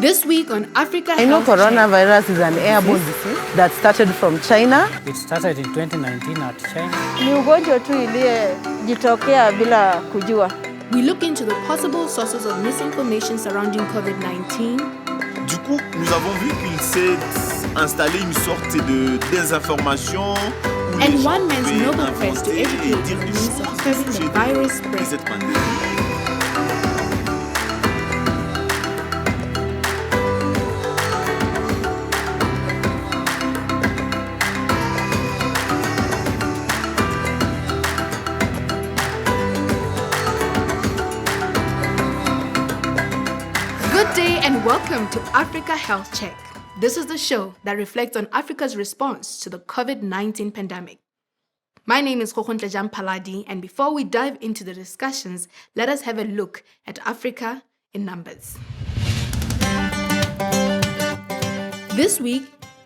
This week on Africa I know Health Check. coronavirus is an airborne disease that started from China. It started in 2019 at China. Ni ugonjwa tu iliyejitokea bila kujua. We look into the possible sources of misinformation surrounding COVID-19. Du coup, nous avons vu qu'il s'est installé une sorte de désinformation où les And gens one man's pouvaient Nobel Prize to inventer et educate dire on the des means of choses curbing au the sujet virus de spread. cette pandémie. Good day and welcome to Africa Health Check. This is the show that reflects on Africa's response to the COVID-19 pandemic. My name is Khokhontlejang Paladi, and before we dive into the discussions, let us have a look at Africa in numbers. This week,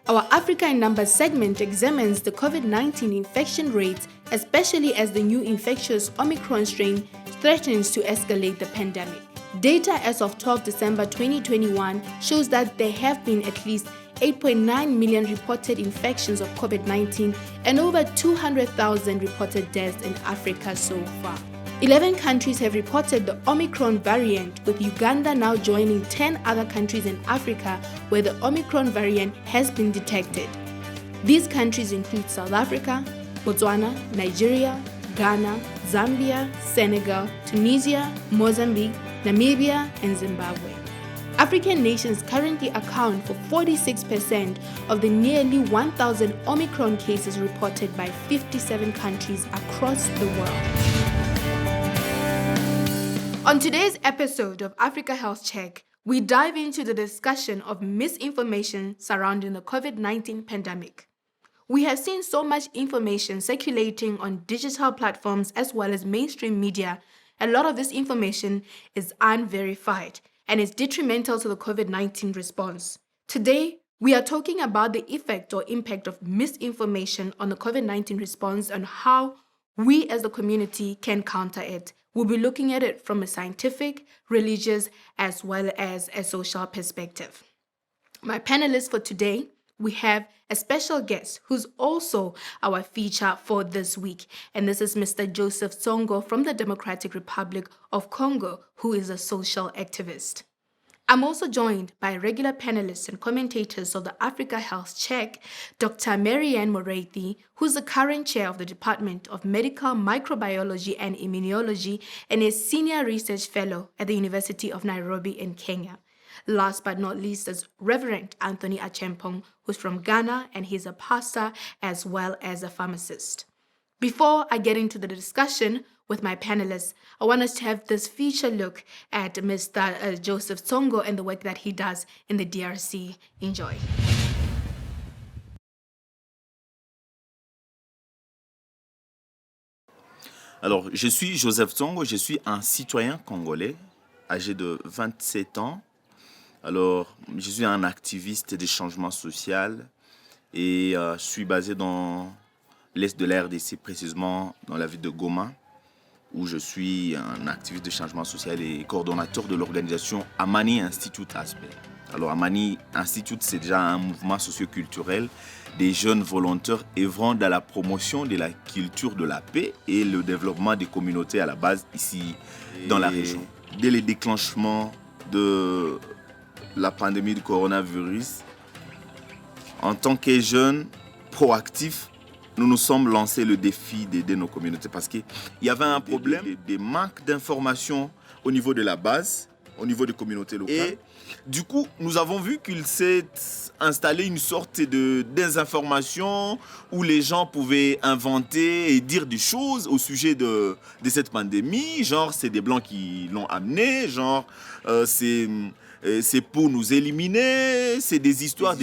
our Africa in Numbers segment examines the COVID-19 infection rates, especially as the new infectious Omicron strain threatens to escalate the pandemic. Data as of 12 December 2021 shows that there have been at least 8.9 million reported infections of COVID-19 and over 200,000 reported deaths in Africa so far. 11 countries have reported the Omicron variant, with Uganda now joining 10 other countries in Africa where the Omicron variant has been detected. These countries include South Africa, Botswana, Nigeria, Ghana, Zambia, Senegal, Tunisia, Mozambique, Namibia, and Zimbabwe. African nations currently account for 46% of the nearly 1,000 Omicron cases reported by 57 countries across the world. On today's episode of Africa Health Check, we dive into the discussion of misinformation surrounding the COVID-19 pandemic. We have seen so much information circulating on digital platforms as well as mainstream media. A lot of this information is unverified and is detrimental to the COVID-19 response. Today, we are talking about the effect or impact of misinformation on the COVID-19 response and how we as the community can counter it. We'll be looking at it from a scientific, religious, as well as a social perspective. My panelists for today, we have a special guest who's also our feature for this week. And this is Mr. Joseph Tsongo from the Democratic Republic of Congo, who is a social activist. I'm also joined by regular panelists and commentators of the Africa Health Check, Dr. Marianne Moreithi, who's the current chair of the Department of Medical Microbiology and Immunology and a senior research fellow at the University of Nairobi in Kenya. Last but not least is Reverend Anthony Achempong, who's from Ghana, and he's a pastor as well as a pharmacist. Before I get into the discussion with my panelists, I want us to have this feature look at Mr. Joseph Tsongo and the work that he does in the DRC. Enjoy. Alors, je suis Joseph Tsongo, je suis un citoyen congolais âgé de 27 ans. Alors, je suis un activiste des changements sociaux et je suis basé dans l'est de la RDC, précisément dans la ville de Goma, où je suis un activiste de changement social et coordonnateur de l'organisation Amani Institute Aspect. Alors, Amani Institute, c'est déjà un mouvement socioculturel des jeunes volontaires œuvrant dans la promotion de la culture de la paix et le développement des communautés à la base ici dans la région. Dès le déclenchement de la pandémie du coronavirus, en tant que jeunes proactifs, nous nous sommes lancés le défi d'aider nos communautés parce qu'il y avait un problème de manque d'informations au niveau de la base, au niveau des communautés locales. Et du coup, nous avons vu qu'il s'est installé une sorte de désinformation où les gens pouvaient inventer et dire des choses au sujet de cette pandémie. Genre, c'est des Blancs qui l'ont amené, genre, c'est pour nous éliminer, c'est des histoires.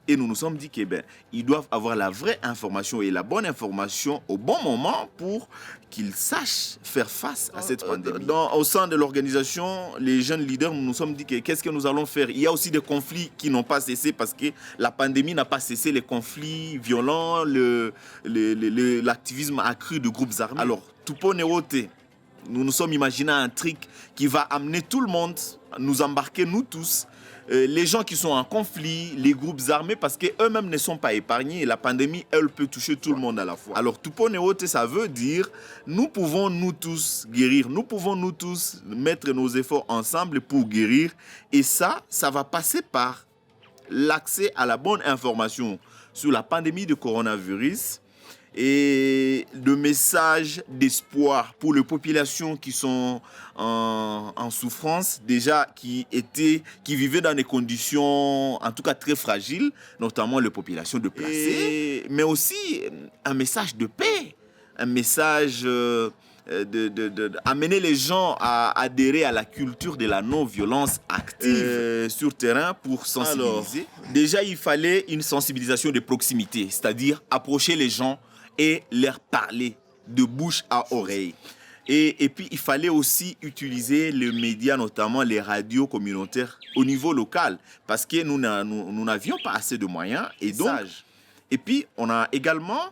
Et nous nous sommes dit qu'ils doivent avoir la vraie information et la bonne information au bon moment pour qu'ils sachent faire face à cette pandémie. Au sein de l'organisation, les jeunes leaders, nous nous sommes dit qu'est-ce que nous allons faire. Il y a aussi des conflits qui n'ont pas cessé parce que la pandémie n'a pas cessé, les conflits violents, l'activisme accru de groupes armés. Alors, tout pour néroter. Nous nous sommes imaginés un truc qui va amener tout le monde, nous embarquer nous tous, les gens qui sont en conflit, les groupes armés, parce qu'eux-mêmes ne sont pas épargnés et la pandémie, elle peut toucher tout le monde à la fois. Alors, Tuponeote, ça veut dire, nous pouvons nous tous guérir, nous pouvons nous tous mettre nos efforts ensemble pour guérir. Et ça va passer par l'accès à la bonne information sur la pandémie de coronavirus et le message d'espoir pour les populations qui sont en souffrance, déjà qui vivaient dans des conditions en tout cas très fragiles, notamment les populations déplacées, mais aussi un message de paix, un message amener les gens à adhérer à la culture de la non-violence active sur terrain pour sensibiliser. Alors, déjà, il fallait une sensibilisation de proximité, c'est-à-dire approcher les gens et leur parler de bouche à oreille. Et puis, il fallait aussi utiliser les médias, notamment les radios communautaires au niveau local, parce que nous n'avions pas assez de moyens. Et puis, on a également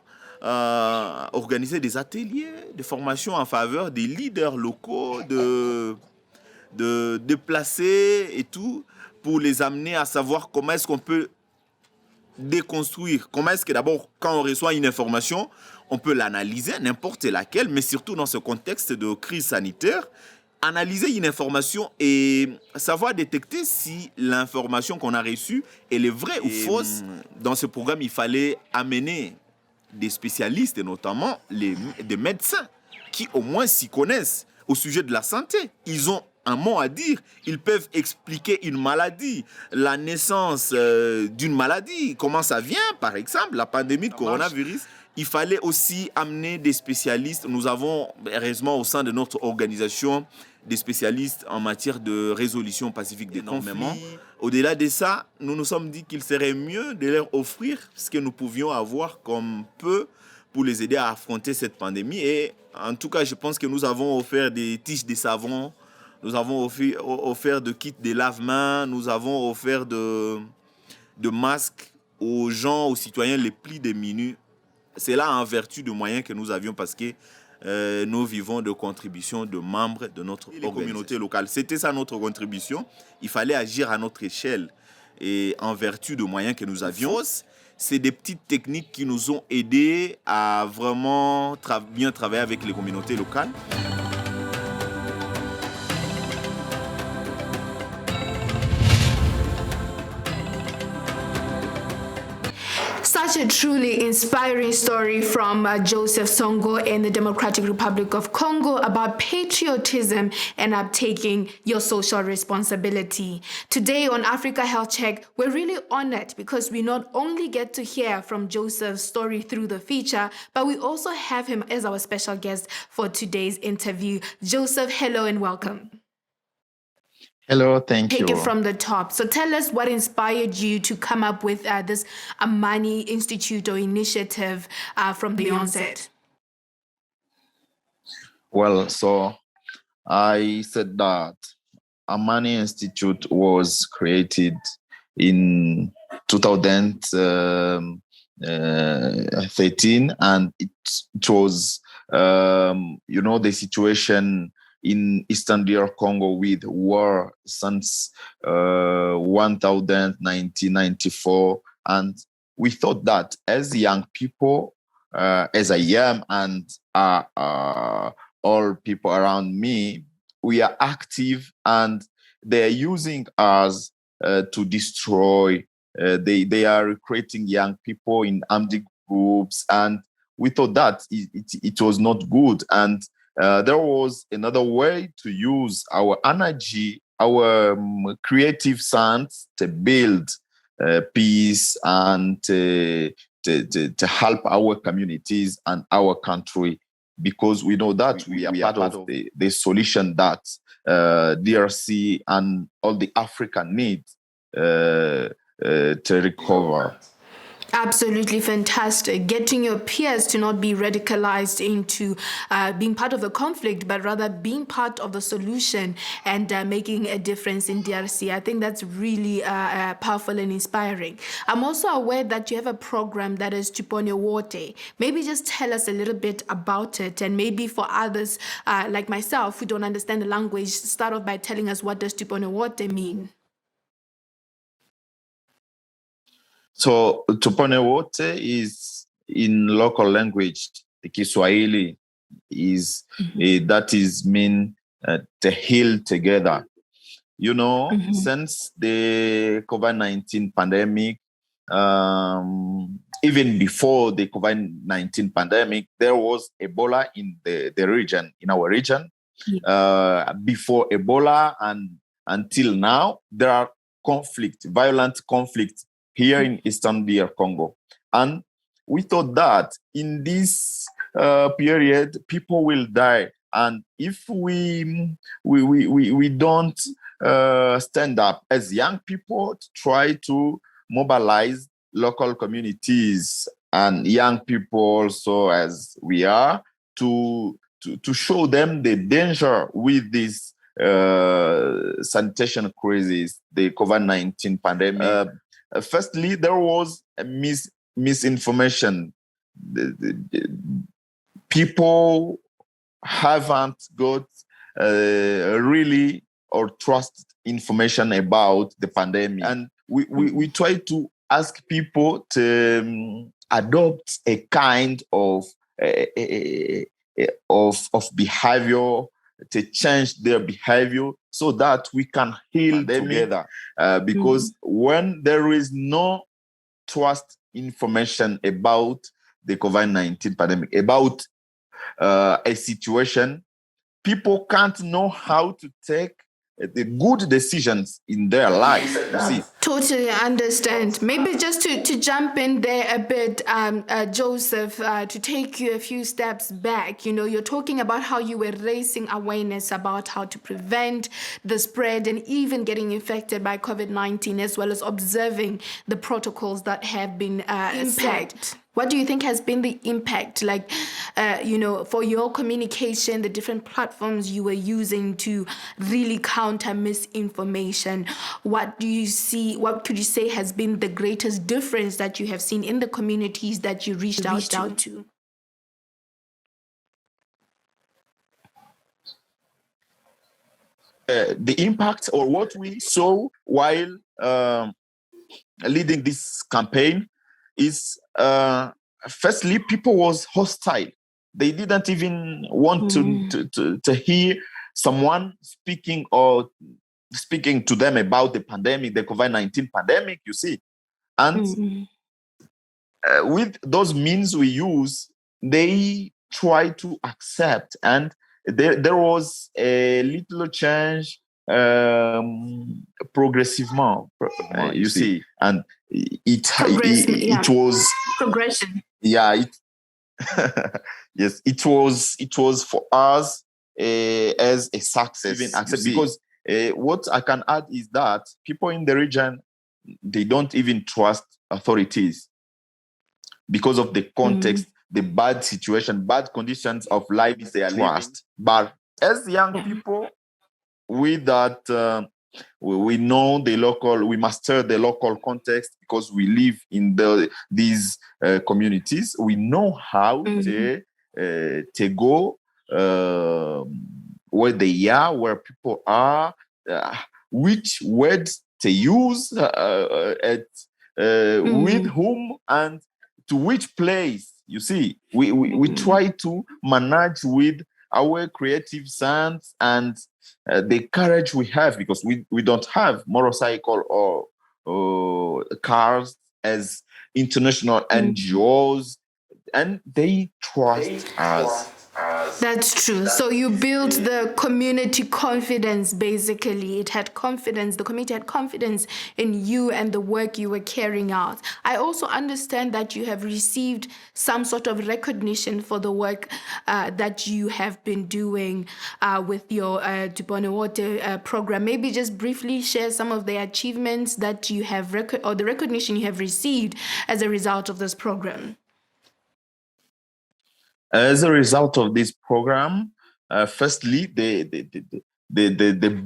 organisé des ateliers de formation en faveur des leaders locaux, de déplacer et tout, pour les amener à savoir comment est-ce qu'on peut déconstruire. Comment est-ce que d'abord, quand on reçoit une information, on peut l'analyser, n'importe laquelle, mais surtout dans ce contexte de crise sanitaire, analyser une information et savoir détecter si l'information qu'on a reçue, elle est vraie ou fausse. Dans ce programme, il fallait amener des spécialistes, et notamment des médecins, qui au moins s'y connaissent au sujet de la santé. Ils ont un mot à dire. Ils peuvent expliquer une maladie, la naissance d'une maladie, comment ça vient, par exemple, la pandémie de coronavirus. Il fallait aussi amener des spécialistes. Nous avons, heureusement, au sein de notre organisation, des spécialistes en matière de résolution pacifique des conflits. Au-delà de ça, nous nous sommes dit qu'il serait mieux de leur offrir ce que nous pouvions avoir comme peu pour les aider à affronter cette pandémie. Et en tout cas, je pense que nous avons offert des tiges de savon, nous avons offert de kits de lave-mains, nous avons offert de masques aux gens, aux citoyens les plus démunis. C'est là en vertu de moyens que nous avions parce que nous vivons de contributions de membres de notre communauté locale. C'était ça notre contribution. Il fallait agir à notre échelle et en vertu de moyens que nous avions. C'est des petites techniques qui nous ont aidés à vraiment bien travailler avec les communautés locales. Such a truly inspiring story from Joseph Songo in the Democratic Republic of Congo about patriotism and taking your social responsibility. Today on Africa Health Check, we're really honored because we not only get to hear from Joseph's story through the feature, but we also have him as our special guest for today's interview. Joseph, hello and welcome. Hello, thank you. Take it from the top. So tell us what inspired you to come up with this Amani Institute or initiative from the onset. Well, so I said that Amani Institute was created in 2013, and it was, the situation in Eastern DR Congo with war since 1994. And we thought that as young people, as I am, and all people around me, we are active and they're using us to destroy. They are recruiting young people in armed groups. And we thought that it was not good. And there was another way to use our energy, our creative sense to build peace and to help our communities and our country, because we know that we are part of the solution that DRC and all the Africa need to recover. Absolutely fantastic. Getting your peers to not be radicalized into being part of the conflict, but rather being part of the solution and making a difference in DRC. I think that's really powerful and inspiring. I'm also aware that you have a program that is Tupone Wote. Maybe just tell us a little bit about it, and maybe for others like myself who don't understand the language, start off by telling us what does Tupone Wote mean. So tupone wote is in local language, the Kiswahili is that is mean to heal together. You know, since the COVID-19 pandemic, even before the COVID-19 pandemic, there was Ebola in the region, in our region. Before Ebola and until now, there are violent conflicts here in Eastern DR Congo. And we thought that in this period, people will die. And if we don't stand up as young people to try to mobilize local communities and young people also as we are to show them the danger with this sanitation crisis, the COVID-19 pandemic. Firstly, there was a misinformation. People haven't got really or trust information about the pandemic. And we try to ask people to adopt a kind of behavior, to change their behavior so that we can heal together. Because when there is no trust information about the COVID-19 pandemic, about a situation, people can't know how to take the good decisions in their lives. You see, Totally understand. Maybe just to jump in there a bit, Joseph, to take you a few steps back. You know, you're talking about how you were raising awareness about how to prevent the spread and even getting infected by COVID-19, as well as observing the protocols that have been set. What do you think has been the impact, like, for your communication, the different platforms you were using to really counter misinformation? What do you see, what could you say has been the greatest difference that you have seen in the communities that you reached out to? the impact or what we saw while leading this campaign is firstly, people was hostile. They didn't even want to hear someone speaking to them about the pandemic, the COVID-19 pandemic, you see. And with those means we use, they try to accept. And there was a little change progressivement, you see. And it was progression. Yeah, yes, it was for us as a success, even accept, because what I can add is that people in the region, they don't even trust authorities because of the context, the bad situation, bad conditions of life they are living. But as young people, with that, we know we master the local context because we live in these communities. We know how to go where they are, where people are, which words to use, with whom, and to which place. You see, we try to manage with our creative sense and the courage we have, because we don't have motorcycle or cars as international NGOs, and they trust us. That's true. So you built the community confidence, basically. It had confidence, the community had confidence in you and the work you were carrying out. I also understand that you have received some sort of recognition for the work that you have been doing with your Duponewote program. Maybe just briefly share some of the achievements that you have, or the recognition you have received as a result of this program. As a result of this program, firstly, the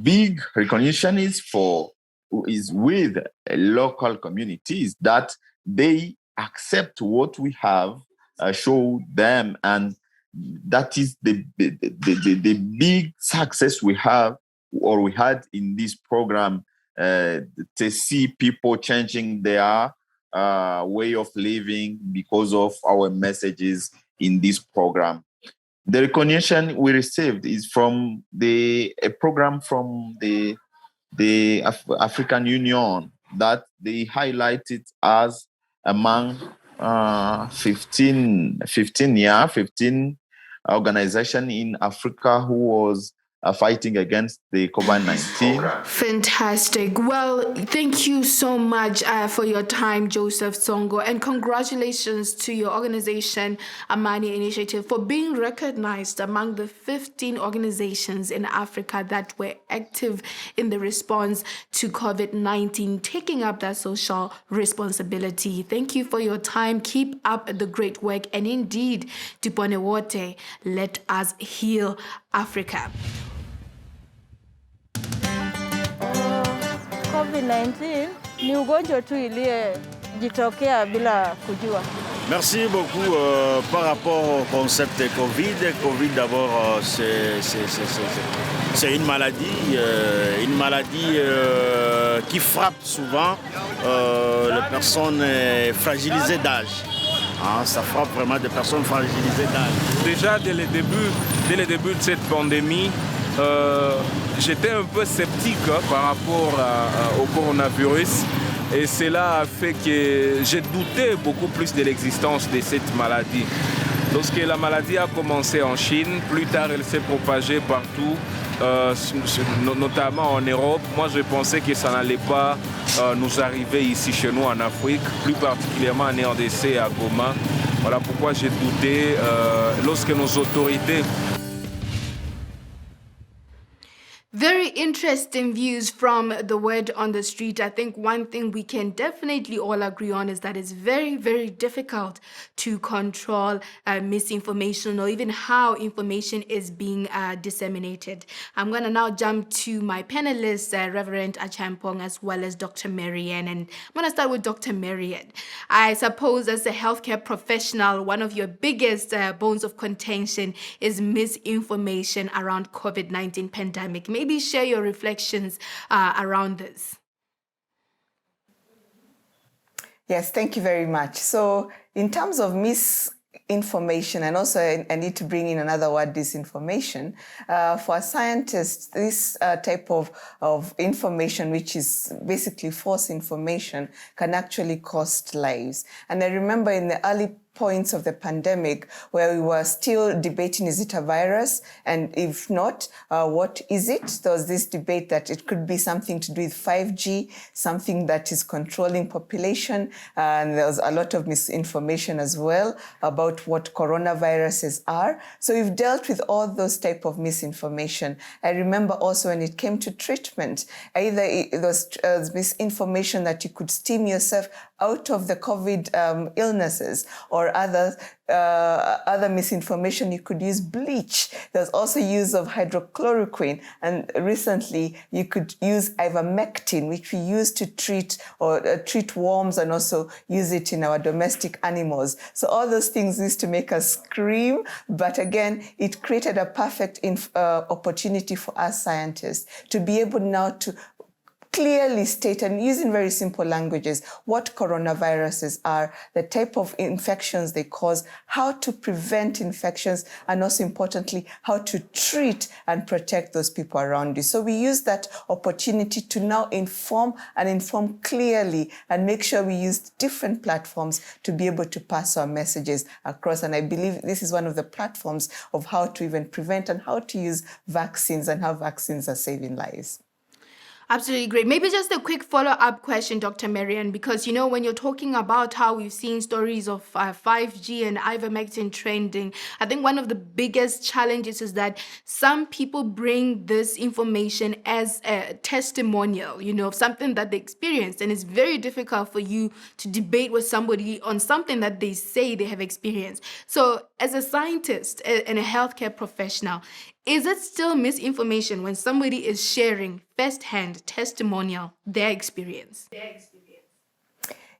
big recognition is with local communities, that they accept what we have, show them, and that is the big success we have, or we had in this program, to see people changing their way of living because of our messages in this program. The recognition we received is from a program from the African Union, that they highlighted as among 15 organization in Africa who was fighting against the COVID-19. Fantastic. Well, thank you so much for your time, Joseph Tsongo, and congratulations to your organization, Amani Initiative, for being recognized among the 15 organizations in Africa that were active in the response to COVID-19, taking up that social responsibility. Thank you for your time. Keep up the great work. And indeed, Duponewote, let us heal Africa. Covid-19 ni ugonjwa tu iliyejitokea bila kujua. Merci beaucoup par rapport au concept Covid. Covid d'abord, c'est une maladie qui frappe souvent les personnes fragilisées d'âge. Ça frappe vraiment des personnes fragilisées d'âge. Déjà dès le début de cette pandémie, j'étais un peu sceptique par rapport au coronavirus, et cela a fait que j'ai douté beaucoup plus de l'existence de cette maladie. Lorsque la maladie a commencé en Chine, plus tard elle s'est propagée partout, notamment en Europe. Moi je pensais que ça n'allait pas nous arriver ici chez nous en Afrique, plus particulièrement en RDC et à Goma. Voilà pourquoi j'ai douté lorsque nos autorités... Very interesting views from the word on the street. I think one thing we can definitely all agree on is that it's very, very difficult to control misinformation, or even how information is being disseminated. I'm going to now jump to my panelists, Reverend Achampong, as well as Dr. Marianne. And I'm going to start with Dr. Marianne. I suppose as a healthcare professional, one of your biggest bones of contention is misinformation around COVID-19 pandemic. Maybe share your reflections around this. Yes, thank you very much. So in terms of misinformation, and also I need to bring in another word, disinformation, for scientists, this type of information, which is basically false information, can actually cost lives. And I remember in the early points of the pandemic where we were still debating, is it a virus? And if not, what is it? There was this debate that it could be something to do with 5G, something that is controlling population. And there was a lot of misinformation as well about what coronaviruses are. So we've dealt with all those type of misinformation. I remember also when it came to treatment, either it was misinformation that you could steam yourself out of the COVID illnesses, or other misinformation, you could use bleach. There's also use of hydrochloroquine, and recently you could use ivermectin, which we use to treat worms, and also use it in our domestic animals. So all those things used to make us scream, but again, it created a perfect opportunity for us scientists to be able now to clearly state and use in very simple languages what coronaviruses are, the type of infections they cause, how to prevent infections, and also importantly, how to treat and protect those people around you. So we use that opportunity to now inform clearly and make sure we use different platforms to be able to pass our messages across. And I believe this is one of the platforms of how to even prevent and how to use vaccines and how vaccines are saving lives. Absolutely great. Maybe just a quick follow-up question, Dr. Marian, because, when you're talking about how we've seen stories of 5G and ivermectin trending, I think one of the biggest challenges is that some people bring this information as a testimonial, of something that they experienced. And it's very difficult for you to debate with somebody on something that they say they have experienced. So as a scientist and a healthcare professional, is it still misinformation when somebody is sharing firsthand testimonial, their experience?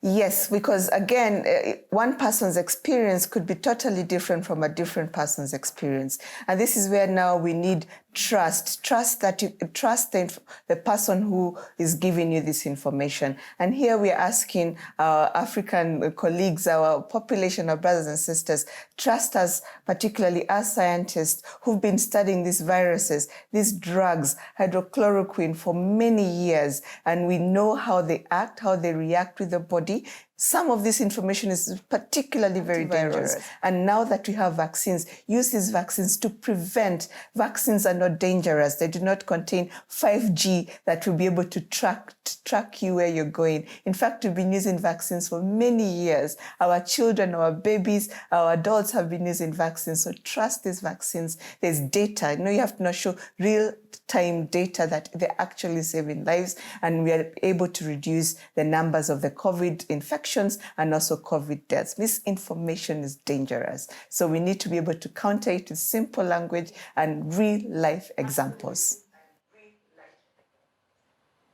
Yes, because again, one person's experience could be totally different from a different person's experience. And this is where now we need trust that you trust the person who is giving you this information. And here we are asking our African colleagues, our population of brothers and sisters, trust us, particularly as scientists who've been studying these viruses, these drugs, hydrochloroquine for many years, and we know how they act, how they react with the body. Some of this information is particularly very dangerous. And now that we have vaccines, use these vaccines to prevent. Vaccines are not dangerous. They do not contain 5G that will be able to track you where you're going. In fact, we've been using vaccines for many years. Our children, our babies, our adults have been using vaccines. So trust these vaccines. There's data. You have to now show real-time data that they're actually saving lives, and we are able to reduce the numbers of the COVID infections and also COVID deaths. Misinformation is dangerous. So we need to be able to counter it with simple language and real-life examples.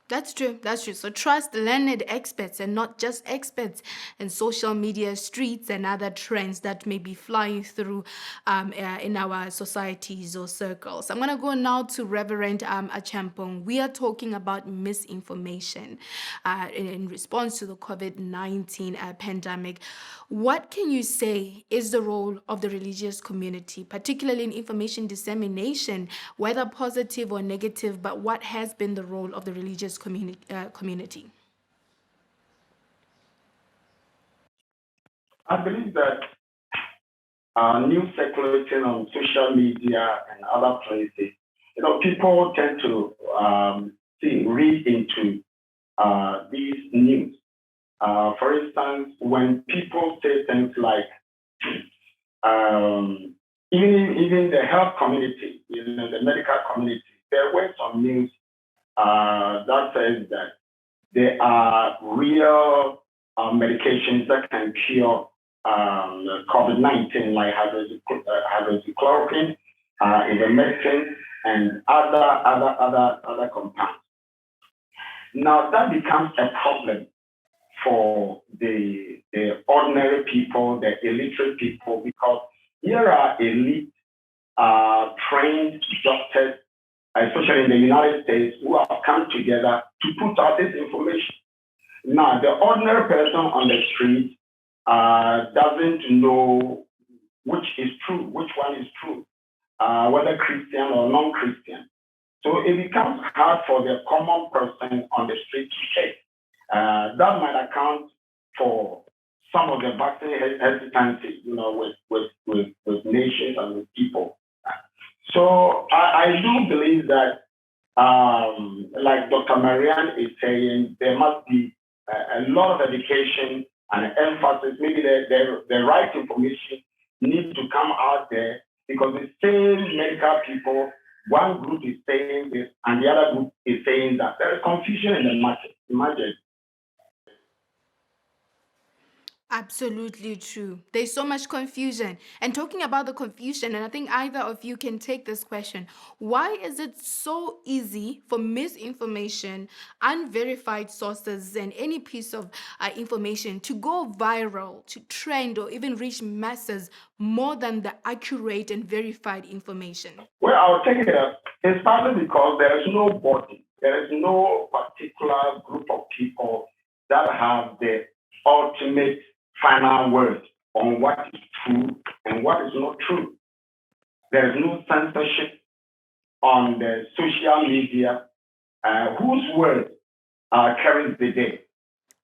That's true. So trust learned experts and not just experts in social media streets and other trends that may be flying through in our societies or circles. I'm going to go now to Reverend Achampong. We are talking about misinformation in response to the COVID-19 pandemic. What can you say is the role of the religious community, particularly in information dissemination, whether positive or negative, but what has been the role of the religious community? I believe that news circulating on social media and other places, people tend to read into these news. For instance, when people say things like, even the health community, the medical community, there were some news that says that there are real medications that can cure COVID-19, like hydroxychloroquine, ivermectin, and other compounds. Now that becomes a problem for the ordinary people, the illiterate people, because here are elite trained doctors, especially in the United States, who have come together to put out this information. Now, the ordinary person on the street doesn't know which is true, which one is true, whether Christian or non-Christian. So it becomes hard for the common person on the street to check. That might account for some of the vaccine hesitancy, with nations and with people. So I do believe that, like Dr. Marianne is saying, there must be a lot of education and emphasis. Maybe the right information needs to come out there, because the same medical people, one group is saying this and the other group is saying that. There is confusion in the market. Imagine. Absolutely true. There's so much confusion. And talking about the confusion, and I think either of you can take this question, why is it so easy for misinformation, unverified sources, and any piece of information to go viral, to trend, or even reach masses more than the accurate and verified information? Well, I'll take it up. It's partly because there is no body, There is no particular group of people that have the ultimate final word on what is true and what is not true. There is no censorship on the social media whose word carries the day.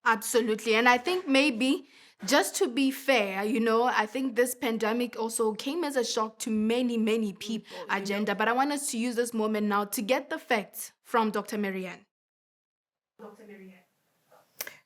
Absolutely. And I think maybe just to be fair, I think this pandemic also came as a shock to many, many people, agenda. But I want us to use this moment now to get the facts from Dr. Marianne.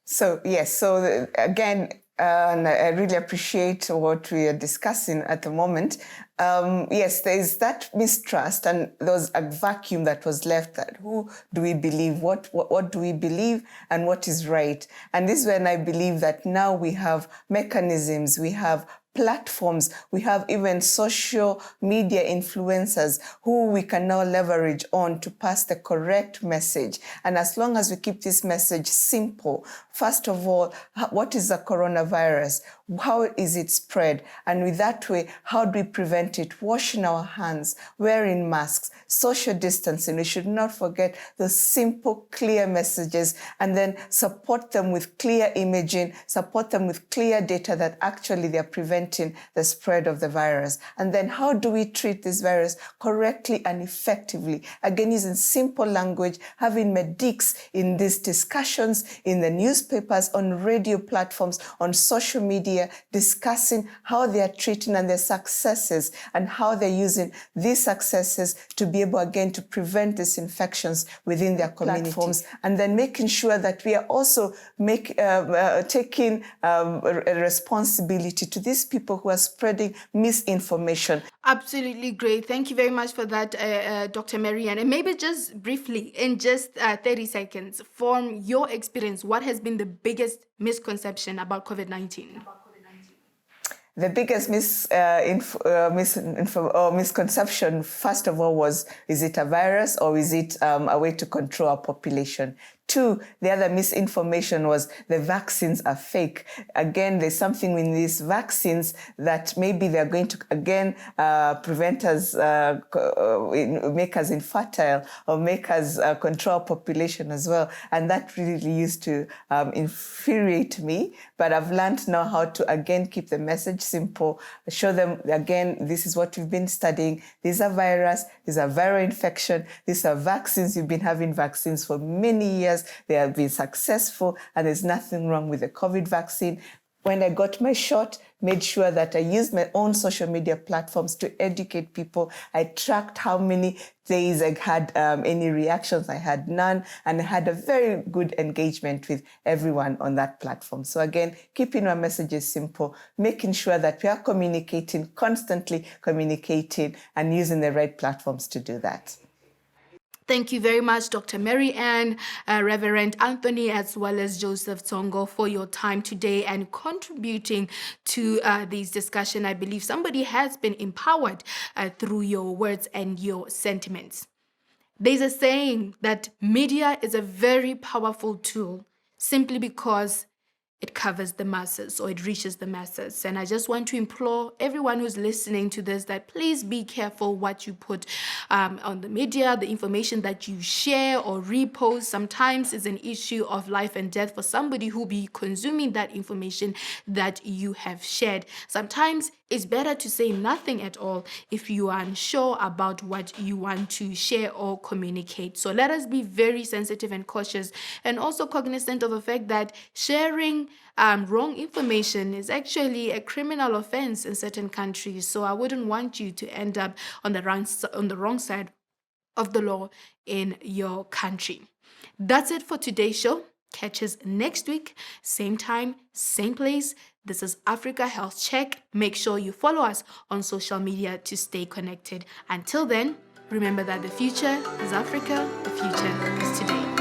So, yes, so again, and I really appreciate what we are discussing at the moment. Yes, there is that mistrust, and there was a vacuum that was left. That who do we believe? What do we believe, and what is right? And this is when I believe that now we have mechanisms, we have platforms, we have even social media influencers who we can now leverage on to pass the correct message. And as long as we keep this message simple, first of all, what is the coronavirus? How is it spread? And with that way, how do we prevent it? Washing our hands, wearing masks, social distancing. We should not forget the simple, clear messages, and then support them with clear imaging, support them with clear data that actually they're preventing the spread of the virus. And then how do we treat this virus correctly and effectively? Again, using simple language, having medics in these discussions, in the newspapers, on radio platforms, on social media, discussing how they are treating and their successes and how they're using these successes to be able, again, to prevent these infections within their platforms. And then making sure that we are also taking a responsibility to these people who are spreading misinformation. Absolutely great. Thank you very much for that, Dr. Marianne. And maybe just briefly, in just 30 seconds, from your experience, what has been the biggest misconception about COVID-19? The biggest misconception, first of all, was, is it a virus or is it a way to control our population? Two, the other misinformation was the vaccines are fake. Again, there's something in these vaccines that maybe they're going to, again, prevent us, make us infertile or make us control our population as well. And that really used to infuriate me. But I've learned now how to, again, keep the message simple, show them, again, this is what we've been studying. These are virus, these are viral infection, these are vaccines. You've been having vaccines for many years. They have been successful, and there's nothing wrong with the COVID vaccine. When I got my shot, made sure that I used my own social media platforms to educate people. I tracked how many days I had any reactions. I had none, and I had a very good engagement with everyone on that platform. So again, keeping our messages simple, making sure that we are communicating, constantly communicating, and using the right platforms to do that. Thank you very much, Dr. Marianne, Reverend Anthony, as well as Joseph Tsongo, for your time today and contributing to this discussion. I believe somebody has been empowered through your words and your sentiments. There's a saying that media is a very powerful tool simply because it covers the masses, or it reaches the masses. And I just want to implore everyone who's listening to this that please be careful what you put on the media, the information that you share or repost. Sometimes it's an issue of life and death for somebody who be consuming that information that you have shared. Sometimes it's better to say nothing at all if you are unsure about what you want to share or communicate. So let us be very sensitive and cautious, and also cognizant of the fact that sharing wrong information is actually a criminal offense in certain countries. So I wouldn't want you to end up on the wrong side of the law in your country. That's it for today's show. Catch us next week, same time, same place. This is Africa Health Check. Make sure you follow us on social media to stay connected. Until then, remember that the future is Africa, the future is today.